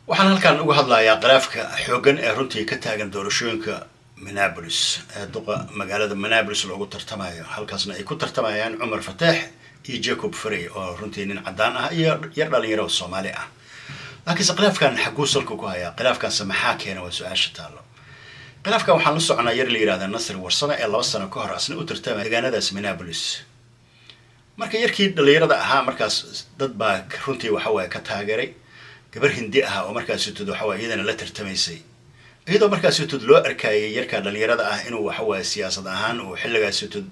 waxaan halkan uga hadlayaa khilaafka xooggan ee runtii ka taagan doorashooyinka Minneapolis ee duqa magaalada Minneapolis loogu tartamayo halkaasna ay ku tartamayaan Cumar Fateex iyo Jacob Frey oo runtii nin cadaan ah iyo yar dhalinyaro Soomaali ah laakiin khilaafkan xaguu salka ku haya khilaafkan maxaa keenay waa su'aasha taalo khilaafkan waxaan la soconaa yar la yiraahdo Nasir Warsame ee 2 sano ka hor asna u tartamay deegaanadaas Minneapolis marka yarkii dhalinyarada ahaa markaas dad baa runtii waxa ka taageeray gabar hindi ah oo markaas sidoo waxa iyadana la tartamaysay iyadoo markaas sidoo loo arkayay yarka dhalinyarada ah inuu waxa siyaasad ahaan oo xilligaas sidoo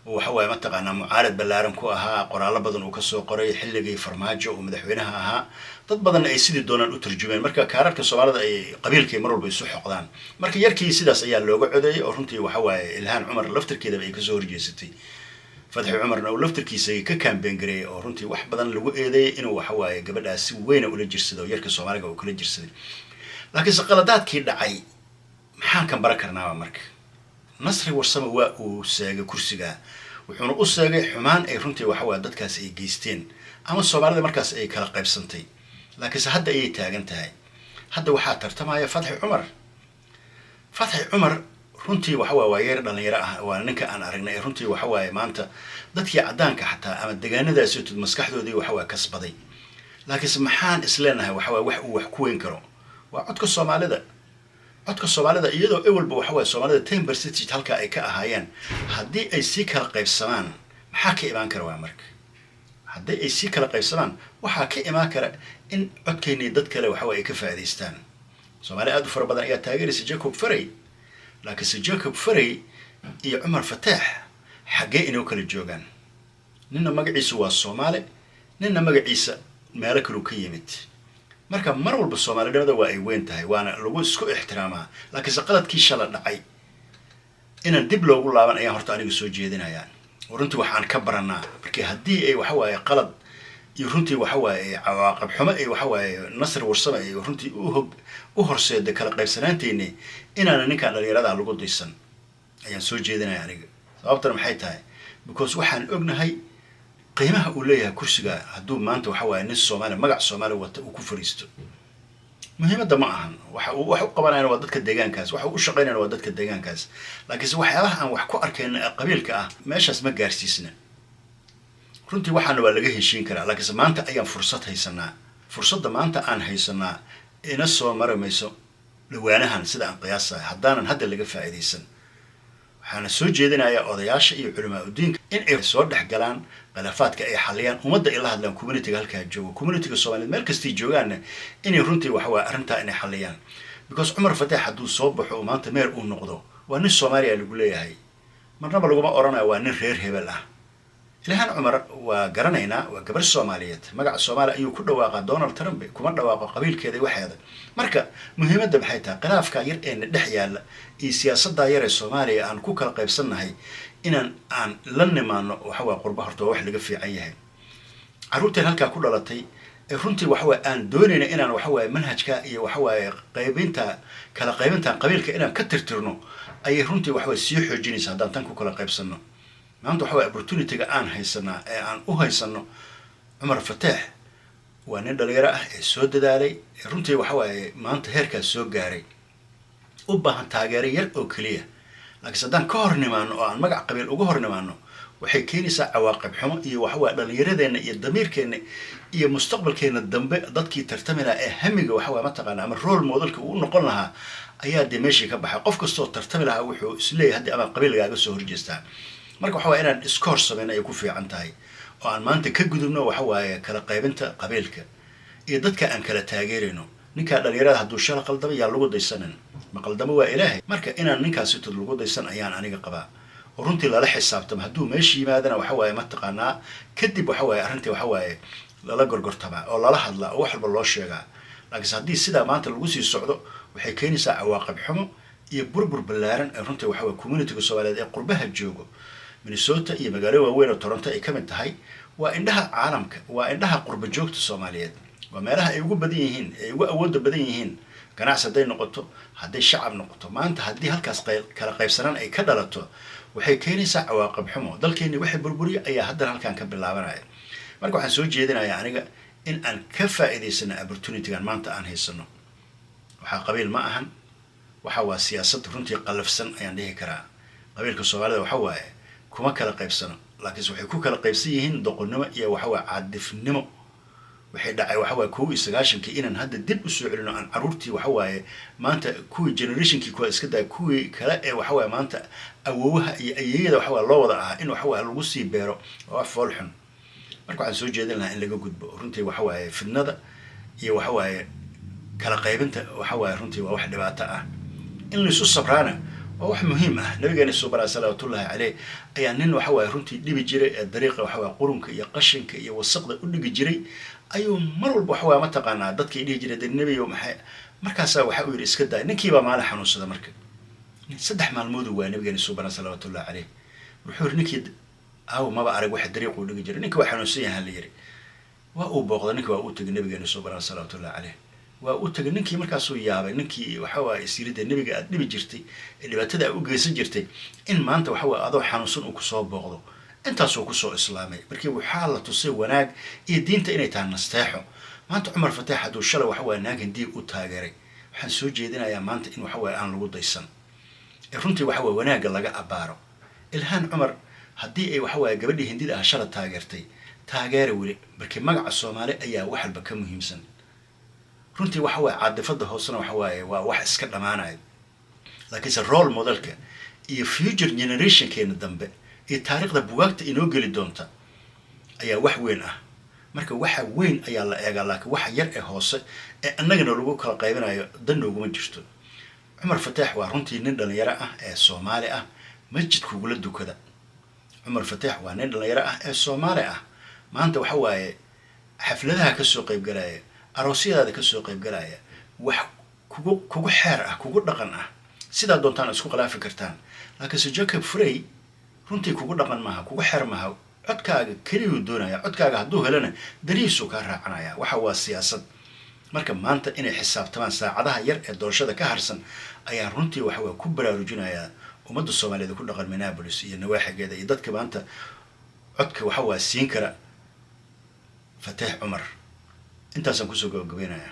waxa ma taqaanaa mucaarad balaaran ku ahaa qoraalo badan uu ka soo qoray xilligii farmaajo oo madaxweynaha ahaa dad badan ay sidii doonaan u tarjumeen marka kaararka Soomaalida ay qabiilkay mar walba isu xoqdaan marka yarkii sidaas ayaa looga codeeyay oo runtii waxa Ilhaan Cumar laftirkeeda ay ka soo horjeesatay Fatxi Cumarna oo laftirkiisa ka campaign gareeyay oo runtii wax badan lagu eedeeyay inuu waxa gabadhaas si weyn u la jirsado yarka Soomaaliga oo kala jirsaday laakiin qaladaadkii dhacay maxaan kan baran karnaa marka Nasri Warsame waa uu seegay kursiga wuxuuna u seegay xumaan ay runtii waxa dadkaas ay geysteen ama Soomaalida markaas ay kala qaybsantay laakiin hadda ay taagan tahay hadda waxa tartamaya Fatxi Cumar runtii waxa yar dhalinyaro ah waa ninka aan aragnay runtii waxa maanta dadkii cadaanka xataa ama deegaanadaas oo maskaxdoodii waxa kasbaday laakiin maxaan isleenahay waxa wax uu wax ku weyn karo waa codka Soomaalida iyadoo ewalba waxa Soomaalida 10% halka ay ka ahaayeen hadii ay si kala qaybsamaan maxaa ka iman kara waa marka hadii ay si kala qaybsamaan waxa ka iman kara in codkeeni dad kale waxa ay ka faa'iideystaan Soomaali aad u fara badan ayaa taageeraysa Jacob Frey laakiin Jacob Frey iyo Cumar Fateex xagee inuu kala joogan ninna magaciisu waa Soomaali ninna magaciisa meel kale ka yimid marka mar walba Soomaalida waa ay weyn tahay waana lagu isku ixtiraamaa laakiin qaladkii shala dhacay inaan dib loogu laaban ayaan horta aniga soo jeedinayaan runtii waxaan ka baranaa markii hadii ay waxa qalad iyo runtii waxa cawaaqib xumo ay waxa Nasir Warsame ay runtii u horseeday kala qaybsanaanteena inaan ninka dhalinyarada lagu daysan ayaan soo jeedinayaan aniga sababtana maxay tahay because waxaan ognahay qiimaha uu leeyahay kursiga haduu maanta waxa nin Soomaali magac Soomaali wata uu ku fariisto muhiimada ma ahan waxa uu qabanayna waa dadka deegaankaas waxa uu shaqeynayna waa dadka deegaankaas laakiin waxyaabaha aan wax ku arkeen qabiilka ah meeshaas ma gaarsiisna runtii waxaana waa laga heshiin karaa laakiin maanta ayaan fursada maanta aan haysanaa ina soo maramayso dhawaanahan sida aan qiyaasahay haddaanan hadda laga faa'iideysan waxaana soo jeedinayaa odayaasha iyo culimada diinka in ay soo dhaxgalaan khilaafaadka ay xaliyaan ummadda ila hadlaan community halka joogo community Soomaaliyeed meel kasta joogaan inay runtii waxa arrinta inay xaliyaan because Cumar Fateex haduu soo baxo maanta meer uu noqdo waa nin Soomaaliya lagu leeyahay marnaba laguma oranayo waa nin reer hebel ah Ilhaan Cumar waa garanaynaa waa gabar Soomaaliyeed magaca Soomaali ayuu ku dhawaaqaa Donald Trump kuma dhawaaqo qabiilkeeda waxeeda marka muhiimada maxay tahay khilaafka yar ee dhex yaala iyo siyaasadda yar ee Soomaaliya aan ku kala qaybsanahay inaan aan la nimaano waxa qurba horta wax laga fiican yahay caruurteen halka ku dhalatay ee runtii waxa aan doonayna inaan waxa manhajka iyo waxa qaybinta kala qaybinta qabiilka inaan ka tirtirno ay runtii waxa sii xoojinaysa haddaan tan ku kala qaybsano maanta waxa opportunity-ga aan haysanaa ee aan u haysano Cumar Fateex waa nin dhalinyaro ah ee soo dadaalay runtii waxa maanta heerkaas soo gaaray u baahan taageero yar oo kaliya laakiin haddaan ka hor nimaano oo aan magac qabiil uga hor nimaano waxay keenaysaa cawaaqib xumo iyo waxa dhalinyaradeenna iyo damiirkeena iyo mustaqbalkeena dambe dadkii tartamina ee hamiga waxa ma taqaanaa ama role modelka uu noqon lahaa ayaa meeshii ka baxay qof kastoo tartami lahaa wuxuu isleeyahay hadii ama qabiilkaaga soo horjeestaa marka waxa inaan iskoor sameeyay ay ku fiican tahay oo aan maanta ka gudubno waxa kala qaybinta qabiilka iyo dadka aan kala taageerino ninka dhalinyarada haduu shal qaldamay yaa lagu daysanan ma qaldamo waa Ilaahay marka inaan ninkaas inta lagu daysan ayaan aniga qabaa oo runtii la xisaabtamo haduu meeshii yimaadana waxa ma taqaanaa kadib waxa arrintii waxa la gorgortaba oo la hadla oo wax walba loo sheegaa laakiin hadii sida maanta lagu sii socdo waxay keenaysaa cawaaqib xumo iyo burbur balaaran ee runtii waxa community Soomaaliyeed ee qurbaha joogo Minnesota iyo magaalada waaweyn oo Toronto ay kamid tahay waa indhaha caalamka waa indhaha qurba joogta Soomaaliyeed waa meelaha ay ugu badan yihiin ay ugu awood badan yihiin ganacsaday noqoto haday shacab noqoto maanta hadii halkaas kala qaybsanaan ay ka dhalato waxay keenaysaa cawaaqib xumo dalkeena waxa burburiya ayaa hadda halkan ka bilaabanaya marka waxaan soo jeedinayaa aniga إن أن كفى إذا سنة opportunity كان ما أنت أن هي سنة وحقبيل ما أهن وحوا سياسة رنتي قلف سن يعني هي كرا قبيل كسوالة وحوا كما كلا قيب سنة لكن سوحي كو كلا قيب سيهن دقنما يا وحوا عدف نمو waxay dhacay waxa waa kuwa isagaashankii inaan hadda dib u soo celino aan caruurtii waxa waaye maanta kuwii generationkii kuwa iska daa kuwii kale ee waxa waaye maanta awoowaha iyo ayeeyada waxa waa loo wada ahaa in waxa waa lagu sii beero oo fool xun marka waxaan soo jeedin lahaa in laga gudbo runtii waxa waaye fidnada iyo waxa waaye kala qaybinta waxa waaye runtii waa wax dhibaato ah in la isu sabraana waa wax muhiim ah nabigeena subhanahu salaatullahi alayhi ayaa nin waxa waaye runtii dhibi jiray ee dariiqa waxa waa qurunka iyo qashinka iyo wasaqda u dhigi jiray ayuu mar walba waxa waa ma taqaanaa dadkii dhihi jiray nabiga maxay markaas waxa uu yiri iska daa ninkii baa maal xanuunsada marka saddex maalmood waa nabigeena subhanahu salaatullahi alayhi wuxuu yiri ninkii aw maba arag waxa dariiq u dhigi jiray ninkii waa xanuunsan yahay la yiri waa uu booqday ninkii waa uu tagay nabigeena subhanahu salaatullahi alayhi waa uu tagay ninkii markaas uu yaabay ninkii waxa waa isirida nabiga aad dhibi jirtay dhibaatada u geysan jirtay in maanta waxa waa adoo xanuunsan uu ku soo booqdo intaasoo ku soo islaamay markii waxaa la tusay wanaag iyo diinta inay tahay nasteexo maanta Umar Fataax haduu shalay waxa waa naagan diib u taageeray waxaan soo jeedinayaa maanta in waxa waa aan lagu daysan runtii waxa waa wanaaga laga abaaro ilhaan Umar haddii ay waxa waa gabadhii hindida ah shalay taageertay taageero wali markii magaca Soomaali ayaa wax walba ka muhiimsan runtii waxa waa caadifada hoosna waxa waa wax iska dhamaanay laakiin role modelka iyo future generation keena dambe iyo taariikhda buugaagta inoo gali doonta ayaa wax weyn ah marka waxa weyn ayaa la eegaa laakiin waxa yar ee hoose ee annagana lagu kala qaybinayo dan ugu ma jirto Umar Fataax waa runtii nin dhalinyaro ah ee Soomaali ah masjidku ugu la dukada Umar Fataax waa nin dhalinyaro ah ee Soomaali ah maanta waxa waaye xafladaha ka soo qayb galaya aroosyada ka soo qayb galaya wax kugu xeer ah kugu dhaqan ah sida doontaan isku qalaafi kartaan laakiin Jacob Frey runtii kugu dhaqan maaha kugu xeer maaha codkaaga kaliya doonaya codkaaga haduu helana dariisu ka raacanaya waxa waa siyaasad marka maanta inay xisaabtamaan saacadaha yar ee doorashada ka harsan ayaa runtii waxa waa ku baraarujinaya ummadda Soomaaliyeed ku dhaqan Minneapolis iyo nawaaxigeeda iyo dadka maanta codka waxa waa siin kara Fataax Umar intaas aan ku soo gabagabeynaya